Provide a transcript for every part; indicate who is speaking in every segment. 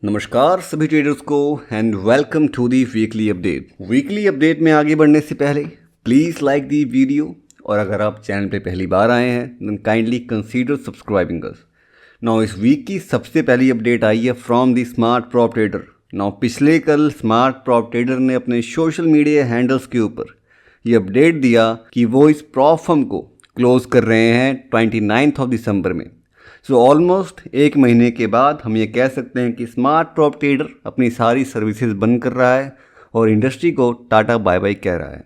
Speaker 1: नमस्कार सभी ट्रेडर्स को and welcome to the weekly update. Weekly update में आगे बढ़ने से पहले प्लीज़ लाइक दी वीडियो और अगर आप चैनल पे पहली बार आए हैं देन काइंडली कंसीडर सब्सक्राइबिंग अस। नाउ इस वीक की सबसे पहली अपडेट आई है from the smart prop trader. Now पिछले कल स्मार्ट प्रॉप ट्रेडर ने अपने सोशल मीडिया हैंडल्स के ऊपर ये अपडेट दिया कि वो इस प्रॉप फर्म को क्लोज कर रहे हैं 29 ऑफ दिसंबर में। सो ऑलमोस्ट एक महीने के बाद हम ये कह सकते हैं कि स्मार्ट प्रॉप ट्रेडर अपनी सारी सर्विसेज बंद कर रहा है और इंडस्ट्री को टाटा बाय बाय कह रहा है।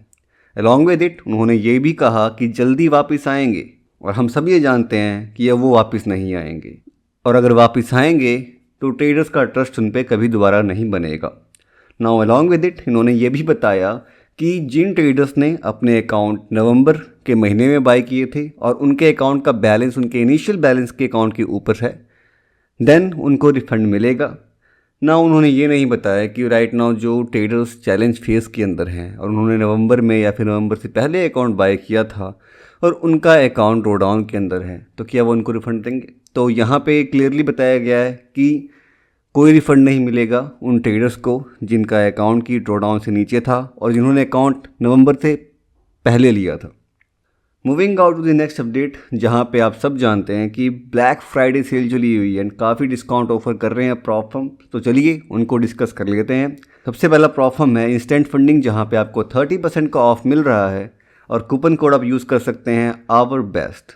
Speaker 1: अलॉन्ग विद इट उन्होंने ये भी कहा कि जल्दी वापस आएंगे और हम सब ये जानते हैं कि अब वो वापस नहीं आएंगे और अगर वापस आएंगे तो ट्रेडर्स का ट्रस्ट उन पर कभी दोबारा नहीं बनेगा। नाउ अलॉन्ग विद इट इन्होंने ये भी बताया कि जिन ट्रेडर्स ने अपने अकाउंट नवंबर के महीने में बाय किए थे और उनके अकाउंट का बैलेंस उनके इनिशियल बैलेंस के अकाउंट के ऊपर है देन उनको रिफंड मिलेगा। ना उन्होंने ये नहीं बताया कि राइट नाउ जो ट्रेडर्स चैलेंज फेस के अंदर हैं और उन्होंने नवंबर में या फिर नवंबर से पहले अकाउंट बाय किया था और उनका अकाउंट ड्रॉ डाउन के अंदर है तो क्या वो उनको रिफंड देंगे। तो यहाँ पे क्लियरली बताया गया है कि कोई रिफंड नहीं मिलेगा उन ट्रेडर्स को जिनका अकाउंट की ड्रॉडाउन से नीचे था और जिन्होंने अकाउंट नवंबर से पहले लिया था। Moving out to the next update, जहां पे आप सब जानते हैं कि ब्लैक फ्राइडे सेल चली हुई है एंड काफ़ी डिस्काउंट ऑफर कर रहे हैं प्रॉप फर्म। तो चलिए उनको डिस्कस कर लेते हैं। सबसे पहला प्रॉप फर्म है इंस्टेंट फंडिंग, जहाँ पे आपको 30% का ऑफ मिल रहा है और कूपन कोड आप यूज़ कर सकते हैं our best.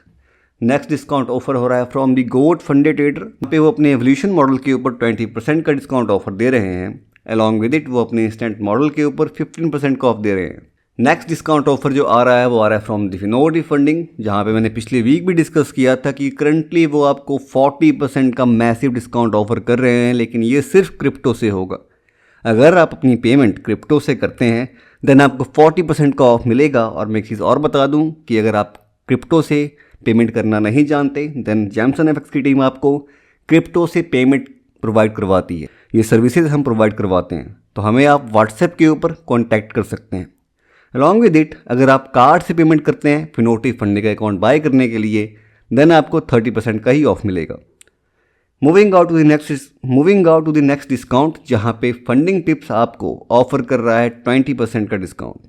Speaker 1: Next discount offer हो रहा है from the Goat Funded Trader. यहाँ पे वो अपने एवोल्यूशन मॉडल के ऊपर 20% का डिस्काउंट ऑफर दे रहे हैं। अलॉन्ग विद इट वो अपने इंस्टेंट मॉडल के ऊपर 15% का ऑफ दे रहे हैं। नेक्स्ट डिस्काउंट ऑफर जो आ रहा है वो आ रहा है फ्रॉम दी फिनोड फंडिंग, जहाँ पे मैंने पिछले वीक भी डिस्कस किया था कि करंटली वो आपको 40% का मैसिव डिस्काउंट ऑफर कर रहे हैं, लेकिन ये सिर्फ क्रिप्टो से होगा। अगर आप अपनी पेमेंट क्रिप्टो से करते हैं देन आपको 40% का ऑफ मिलेगा। और मैं एक चीज़ और बता दूँ कि अगर आप क्रिप्टो से पेमेंट करना नहीं जानते देन जैमसन एफएक्स की टीम आपको क्रिप्टो से पेमेंट प्रोवाइड करवाती है। ये सर्विसेज हम प्रोवाइड करवाते हैं, तो हमें आप व्हाट्सएप के ऊपर कांटेक्ट कर सकते हैं। अलॉन्ग विद इट अगर आप कार्ड से पेमेंट करते हैं फिनोटी फंडिंग का अकाउंट बाय करने के लिए देन आपको 30% का ही ऑफ मिलेगा। Moving out to the next discount, जहाँ पे फंडिंग टिप्स आपको ऑफर कर रहा है 20% का डिस्काउंट।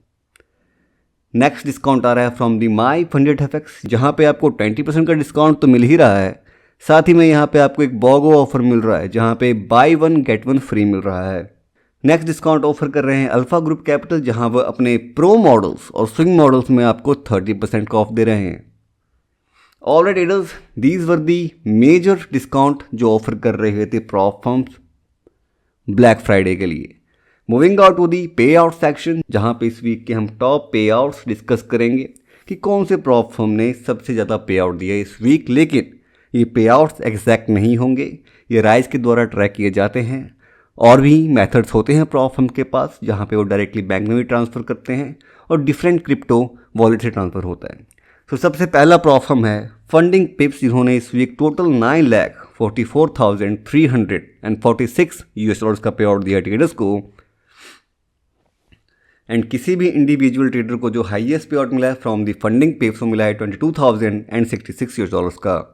Speaker 1: नेक्स्ट डिस्काउंट आ रहा है from the my funded FX, जहाँ पे आपको 20% का डिस्काउंट तो मिल ही रहा है, साथ ही में यहाँ पे आपको एक बॉगो ऑफर मिल रहा है जहाँ पे buy one get one free मिल रहा है। नेक्स्ट डिस्काउंट ऑफर कर रहे हैं अल्फा ग्रुप कैपिटल, जहाँ वह अपने प्रो मॉडल्स और स्विंग मॉडल्स में आपको 30% का ऑफ दे रहे हैं। All right traders, these were the major discount जो ऑफर कर रहे थे प्रॉप फर्म्स ब्लैक फ्राइडे के लिए। मूविंग आउट टू दी पे आउट सेक्शन, जहाँ पे इस वीक के हम टॉप पे आउट्स डिस्कस करेंगे कि कौन से प्रॉप फर्म ने सबसे ज़्यादा पे आउट दिया इस वीक। लेकिन ये पे आउट्स एग्जैक्ट नहीं होंगे, ये राइज के द्वारा ट्रैक किए जाते हैं। और भी मेथड्स होते हैं प्रॉप फर्म के पास, जहाँ पे वो डायरेक्टली बैंक में भी ट्रांसफ़र करते हैं और डिफरेंट क्रिप्टो वॉलेट से ट्रांसफ़र होता है। तो सबसे पहला प्रॉप फर्म है फंडिंग पिप्स, जिन्होंने इस वीक टोटल 9,44,346 US$ का पे आउट दिया ट्रेडर्स को। एंड किसी भी इंडिविजुअल ट्रेडर को जो हाईएस्ट पे आउट मिला है फ्रॉम दी फंडिंग पिप्स वो मिला है 22,066 US$ का।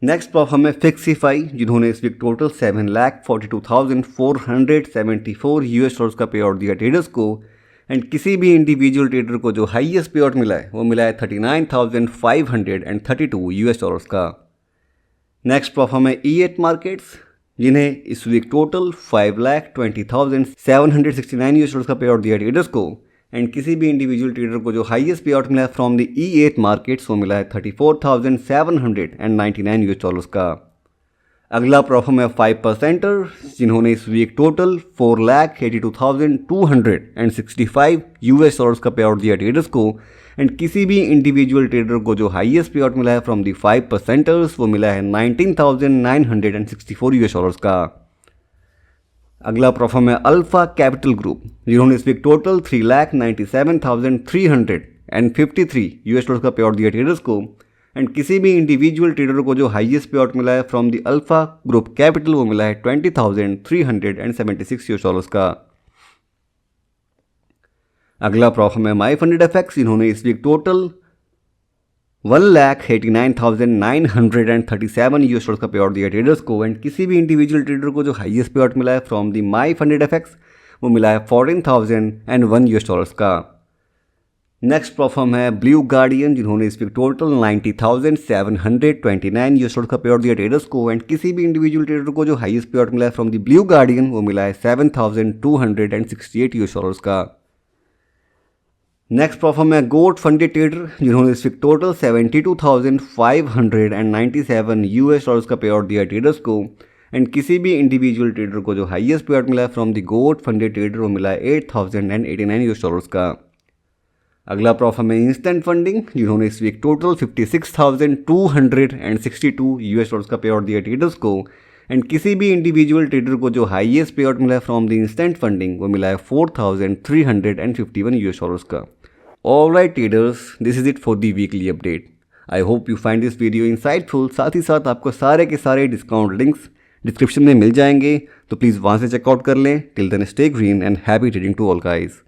Speaker 1: नेक्स्ट प्रॉप हमें फिक्सिफाई, जिन्होंने इस वीक टोटल 7,42,474 US$ का पे आउट दिया ट्रेडर्स को। एंड किसी भी इंडिविजुअल ट्रेडर को जो हाईएस्ट पे आउट मिला है वो मिला है 39,532 US$ का। नेक्स्ट प्रॉप हमें E8 मार्केट्स, जिन्हें इस वीक टोटल 5,20,769 US$ का पे आउट दिया ट्रेडर्स को। एंड किसी भी इंडिविजुअल ट्रेडर को जो हाईएस्ट पे आउट मिला है फ्रॉम द E8 मार्केट्स वो मिला है 34,799 US$ का। अगला प्रॉफम है 5%, जिन्होंने इस वीक टोटल 4,82,265 US$ का पे आउट दिया ट्रेडर्स को। एंड किसी भी इंडिविजुअल ट्रेडर को जो हाईएस्ट पे आउट मिला है फ्रॉम दी 5%ers वो मिला है 19,964 US$ का। अगला प्रॉफम है अल्फा कैपिटल ग्रुप, जिन्होंने इस वीक टोटल 3,97,353 US$ का पे आउट दिया ट्रेडर्स को। एंड किसी भी इंडिविजुअल ट्रेडर को जो हाईएस्ट पे आउट मिला है from the alpha group capital वो मिला है 20,376 US$ का। अगला प्रॉफम है माई फंडेड एफएक्स, जिन्होंने इस वीक टोटल $1,89,937 का पे आउट दिया ट्रेडर्स को। एंड किसी भी इंडिविजुअल ट्रेडर को जो हाईएस्ट पे आउट मिला है from the my funded FX वो मिला है $14,001 का। नेक्स्ट परफॉर्म है ब्लू गार्डियन, जिन्होंने इस वीक टोटल $90,729 का पे आउट दिया ट्रेडर्स को। एंड किसी भी इंडिविजुअल ट्रेडर को जो हाईएस्ट पे आउट मिला है फ्रॉम दी ब्लू गार्डियन वो मिला है $7,268 का। नेक्स्ट परफॉर्म है गोट फंडेड ट्रेडर, जिन्होंने इस वीक टोटल $72,597 का पे आउट दिया ट्रेडर्स को। एंड किसी भी इंडिविजुअल ट्रेडर को जो हाईएस्ट पे आउट मिला है from the Goat Funded Trader वो मिला है $8,089 का। अगला परफॉर्म है इंस्टेंट फंडिंग, जिन्होंने इस वीक टोटल $56,262 का पे आउट दिया ट्रेडर्स को। एंड किसी भी इंडिविजुअल ट्रेडर को जो हाईएस्ट पे आउट मिला है फ्रॉम द इंस्टेंट फंडिंग वो मिला है $4,351 का। Alright traders, this is it for the weekly update. I hope you find this video insightful. साथ ही साथ आपको सारे के सारे डिस्काउंट लिंक्स डिस्क्रिप्शन में मिल जाएंगे, तो प्लीज़ वहाँ से चेकआउट कर लें। Till then stay green and happy trading to all guys.